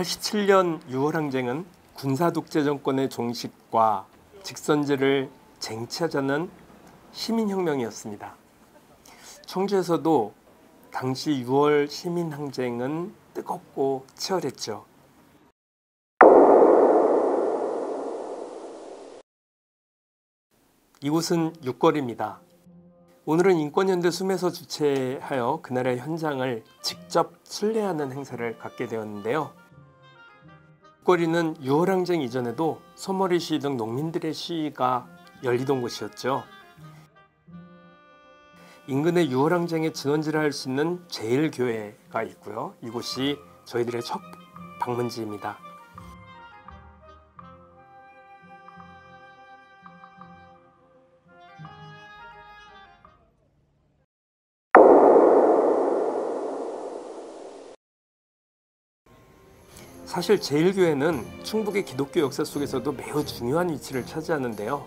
87년 6월 항쟁은 군사독재 정권의 종식과 직선제를 쟁취하자는 시민혁명이었습니다. 청주에서도 당시 6월 시민항쟁은 뜨겁고 치열했죠. 이곳은 육거리입니다. 오늘은 인권연대 숨에서 주최하여 그날의 현장을 직접 순례하는 행사를 갖게 되었는데요. 육거리는 6월 항쟁 이전에도 소머리 시위 등 농민들의 시위가 열리던 곳이었죠. 인근의 6월 항쟁의 진원지라 할 수 있는 제1교회가 있고요. 이곳이 저희들의 첫 방문지입니다. 사실 제1교회는 충북의 기독교 역사 속에서도 매우 중요한 위치를 차지하는데요.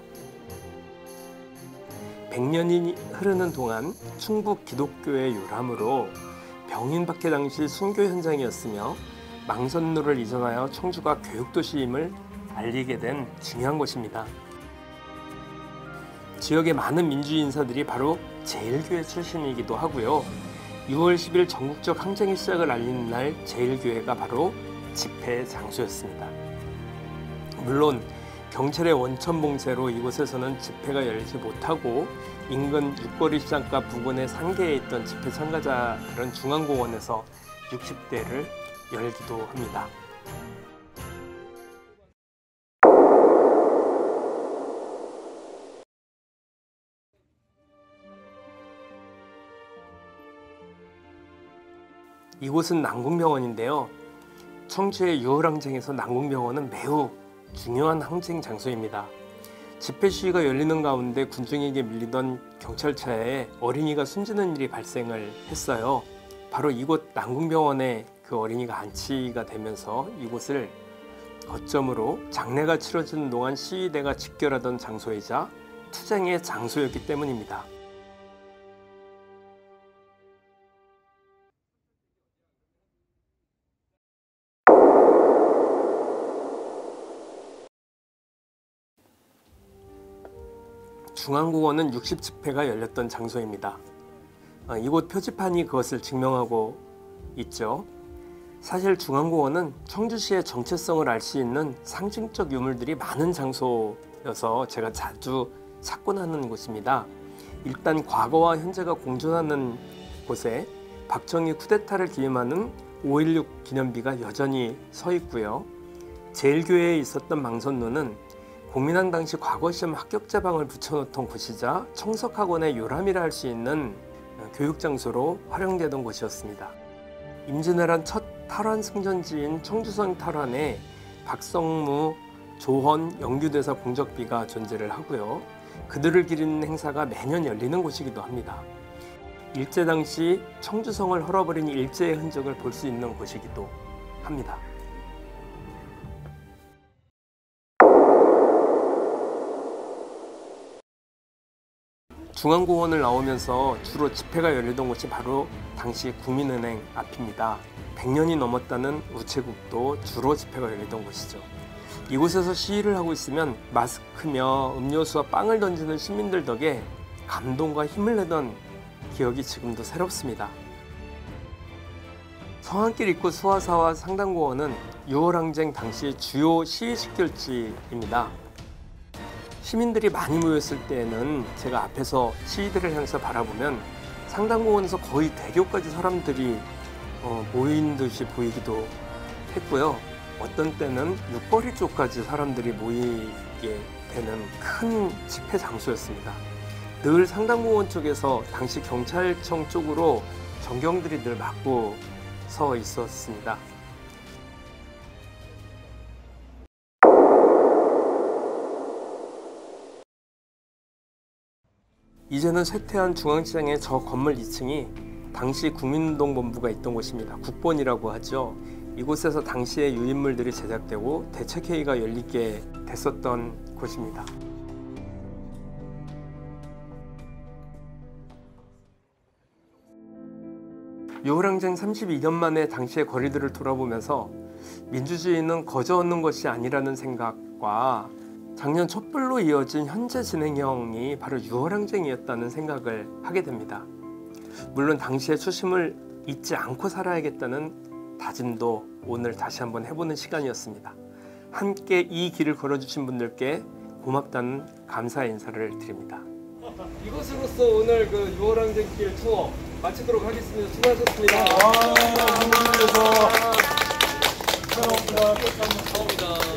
100년이 흐르는 동안 충북 기독교의 요람으로 병인박해 당시 순교 현장이었으며 망선로를 이전하여 청주가 교육도시임을 알리게 된 중요한 곳입니다. 지역의 많은 민주주의 인사들이 바로 제1교회 출신이기도 하고요. 6월 10일 전국적 항쟁의 시작을 알리는 날 제1교회가 바로 집회 장소였습니다. 물론 경찰의 원천 봉쇄로 이곳에서는 집회가 열리지 못하고 인근 육거리 시장가 부근의 상계에 있던 집회 참가자들은 중앙공원에서 60대를 열기도 합니다. 이곳은 난궁병원인데요. 청주의 6월 항쟁에서 난궁병원은 매우 중요한 항쟁 장소입니다. 집회 시위가 열리는 가운데 군중에게 밀리던 경찰차에 어린이가 숨지는 일이 발생을 했어요. 바로 이곳 난궁병원에 그 어린이가 안치가 되면서 이곳을 거점으로 장례가 치러지는 동안 시위대가 집결하던 장소이자 투쟁의 장소였기 때문입니다. 중앙공원은 60집회가 열렸던 장소입니다. 이곳 표지판이 그것을 증명하고 있죠. 사실 중앙공원은 청주시의 정체성을 알 수 있는 상징적 유물들이 많은 장소여서 제가 자주 찾곤 하는 곳입니다. 일단 과거와 현재가 공존하는 곳에 박정희 쿠데타를 기념하는 5.16 기념비가 여전히 서 있고요. 제1교회에 있었던 망선로는 국민항 당시 과거시험 합격자방을 붙여놓던 곳이자 청석학원의 요람이라 할 수 있는 교육장소로 활용되던 곳이었습니다. 임진왜란 첫 탈환 승전지인 청주성 탈환에 박성무, 조헌, 영규대사 공적비가 존재를 하고요. 그들을 기리는 행사가 매년 열리는 곳이기도 합니다. 일제 당시 청주성을 헐어버린 일제의 흔적을 볼 수 있는 곳이기도 합니다. 중앙공원을 나오면서 주로 집회가 열리던 곳이 바로 당시 국민은행 앞입니다. 100년이 넘었다는 우체국도 주로 집회가 열리던 곳이죠. 이곳에서 시위를 하고 있으면 마스크며 음료수와 빵을 던지는 시민들 덕에 감동과 힘을 내던 기억이 지금도 새롭습니다. 성안길 입구 수화사와 상당공원은 6월 항쟁 당시 주요 시위 식결지입니다. 시민들이 많이 모였을 때에는 제가 앞에서 시위대를 향해서 바라보면 상당공원에서 거의 대교까지 사람들이 모인 듯이 보이기도 했고요. 어떤 때는 육거리 쪽까지 사람들이 모이게 되는 큰 집회 장소였습니다. 늘 상당공원 쪽에서 당시 경찰청 쪽으로 전경들이 늘 막고 서 있었습니다. 이제는 쇠퇴한 중앙시장의 저 건물 2층이 당시 국민운동본부가 있던 곳입니다. 국본이라고 하죠. 이곳에서 당시의 유인물들이 제작되고 대책회의가 열리게 됐었던 곳입니다. 유월항쟁 32년 만에 당시의 거리들을 돌아보면서 민주주의는 거저 얻는 것이 아니라는 생각과 작년 촛불로 이어진 현재 진행형이 바로 유월항쟁이었다는 생각을 하게 됩니다. 물론 당시의 초심을 잊지 않고 살아야겠다는 다짐도 오늘 다시 한번 해보는 시간이었습니다. 함께 이 길을 걸어주신 분들께 고맙다는 감사의 인사를 드립니다. 이것으로써 오늘 그 유월항쟁길 투어 마치도록 하겠습니다. 수고하셨습니다. 감사합니다. 감사합니다.